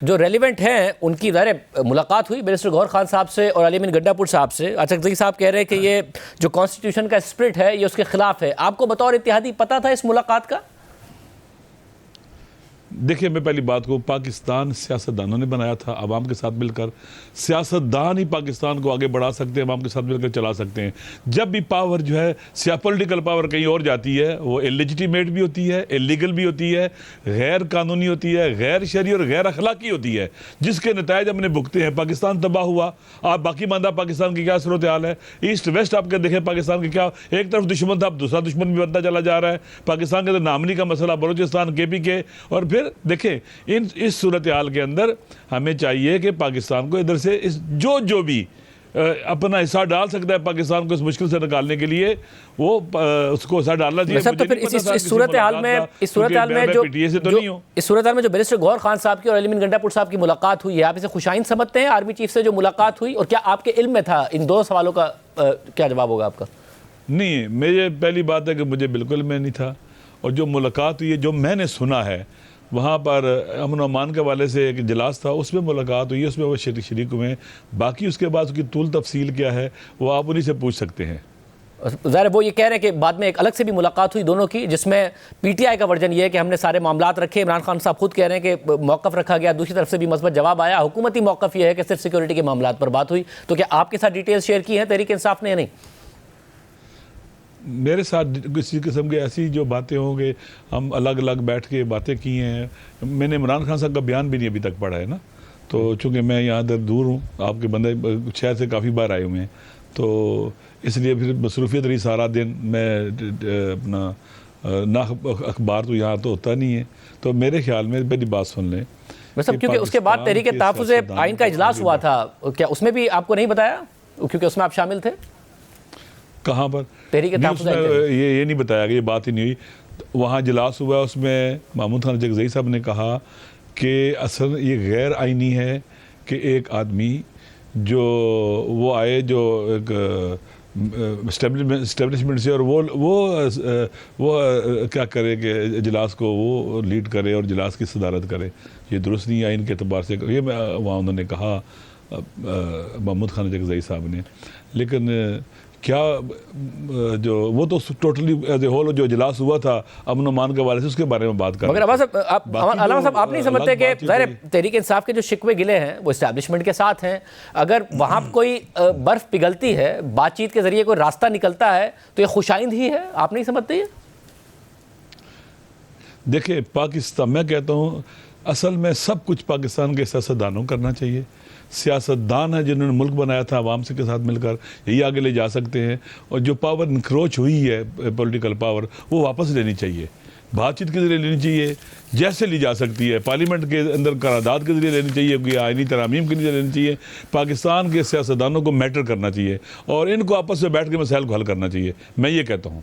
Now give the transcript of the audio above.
جو ریلیونٹ ہیں ان کی ظاہر ملاقات ہوئی بیرسٹر گوہر خان صاحب سے اور علی امین گڈھا پور صاحب سے. اچھا صاحب کہہ رہے ہیں کہ یہ جو کانسٹیٹیوشن کا اسپرٹ ہے یہ اس کے خلاف ہے. آپ کو بطور اتحادی پتہ تھا اس ملاقات کا؟ دیکھیں، میں پہلی بات کو پاکستان سیاستدانوں نے بنایا تھا عوام کے ساتھ مل کر. سیاستدان ہی پاکستان کو آگے بڑھا سکتے ہیں، عوام کے ساتھ مل کر چلا سکتے ہیں. جب بھی پاور جو ہے پولیٹیکل پاور کہیں اور جاتی ہے وہ لیجیٹیمیٹ بھی ہوتی ہے، اللیگل بھی ہوتی ہے، غیر قانونی ہوتی ہے، غیر شرعی اور غیر اخلاقی ہوتی ہے، جس کے نتائج ہم نے بھگتے ہیں. پاکستان تباہ ہوا. آپ باقی ماندہ پاکستان کی کیا صورتحال ہے؟ ایسٹ ویسٹ آپ کے دیکھیں پاکستان کی کیا، ایک طرف دشمن تھا اب دوسرا دشمن بھی بنتا چلا جا رہا ہے. پاکستان کے نامنی کا مسئلہ، بلوچستان، KPK، اور پھر دیکھیں اس صورتحال کے اندر ہمیں چاہیے کہ پاکستان کو ادھر سے جو بھی اپنا حصہ ڈال سکتا ہے پاکستان کو اس مشکل سے نکالنے کے لیے وہ اس کو حصہ ڈالنا چاہیے. تو پھر اس صورتحال میں جو بیرسٹر گوہر خان صاحب کی اور علی امین گڈھا پور صاحب کی ملاقات ہوئی ہے، آپ اسے خوشائند سمجھتے ہیں آرمی چیف سے جو ملاقات ہوئی؟ اور کیا آپ کے علم میں تھا؟ ان دو سوالوں کا کیا جواب ہوگا آپ کا؟ نہیں، مجھے پہلی بات ہے کہ مجھے بالکل میں نہیں تھا. اور جو ملاقات ہوئی ہے، جو میں نے سنا ہے، وہاں پر امن و امان کے والے سے ایک اجلاس تھا، اس میں ملاقات ہوئی، اس میں وہ شریک ہوئے ہیں. باقی اس کے بعد اس کی طول تفصیل کیا ہے وہ آپ انہی سے پوچھ سکتے ہیں. ظاہر وہ یہ کہہ رہے ہیں کہ بعد میں ایک الگ سے بھی ملاقات ہوئی دونوں کی، جس میں PTI کا ورژن یہ ہے کہ ہم نے سارے معاملات رکھے. عمران خان صاحب خود کہہ رہے ہیں کہ موقف رکھا گیا، دوسری طرف سے بھی مثبت جواب آیا. حکومتی موقف یہ ہے کہ صرف سیکیورٹی کے معاملات پر بات ہوئی. تو کیا آپ کے ساتھ ڈیٹیل شیئر کی ہیں تحریک انصاف نے یا نہیں؟ میرے ساتھ کسی قسم کی ایسی جو باتیں ہوں گے، ہم الگ الگ بیٹھ کے باتیں کی ہیں. میں نے عمران خان صاحب کا بیان بھی نہیں ابھی تک پڑھا ہے نا، تو چونکہ میں یہاں دور ہوں، آپ کے بندے شہر سے کافی بار آئے ہوئے ہیں، تو اس لیے پھر مصروفیت رہی سارا دن. میں اپنا اخبار تو یہاں تو ہوتا نہیں ہے. تو میرے خیال میں پہلی بات سن لیں، کیونکہ اس کے بعد تحریک تحفظ آئین کا اجلاس ہوا تھا، کیا اس میں بھی آپ کو نہیں بتایا؟ کیونکہ اس میں آپ شامل تھے. کہاں پر؟ تحریک تحفظ یہ نہیں بتایا کہ یہ بات ہی نہیں ہوئی. وہاں اجلاس ہوا، اس میں محمود خان جگزئی صاحب نے کہا کہ اصل یہ غیر آئینی ہے کہ ایک آدمی جو وہ آئے جو ایک اسٹیبلشمنٹ سے، اور وہ کیا کرے کہ اجلاس کو وہ لیڈ کرے اور اجلاس کی صدارت کرے. یہ درست نہیں ہے آئین کے اعتبار سے. یہ وہاں انہوں نے کہا محمود خان جگزئی صاحب نے. لیکن کیا جو وہ تو ٹوٹلی ایز اے ہول جو اجلاس ہوا تھا امن و امان کے حوالے سے، اس کے بارے میں بات کر. مگر علامہ صاحب آپ نہیں سمجھتے کہ ظاہر تحریک انصاف کے جو شکوے گلے ہیں وہ اسٹیبلشمنٹ کے ساتھ ہیں؟ اگر وہاں کوئی برف پگھلتی ہے، بات چیت کے ذریعے کوئی راستہ نکلتا ہے، تو یہ خوشائند ہی ہے. آپ نہیں سمجھتے یہ؟ دیکھیں، پاکستان، میں کہتا ہوں اصل میں سب کچھ پاکستان کے سیاستدانوں کرنا چاہیے. سیاستدان ہیں جنہوں نے ملک بنایا تھا عوام سے کے ساتھ مل کر، یہی آگے لے جا سکتے ہیں. اور جو پاور انکروچ ہوئی ہے پولیٹیکل پاور، وہ واپس لینی چاہیے، بات چیت کے ذریعے لینی چاہیے، جیسے لی جا سکتی ہے. پارلیمنٹ کے اندر قرارداد کے ذریعے لینی چاہیے، کوئی آئینی ترامیم کے لیے لینی چاہیے. پاکستان کے سیاستدانوں کو میٹر کرنا چاہیے اور ان کو آپس میں بیٹھ کے مسائل کو حل کرنا چاہیے. میں یہ کہتا ہوں.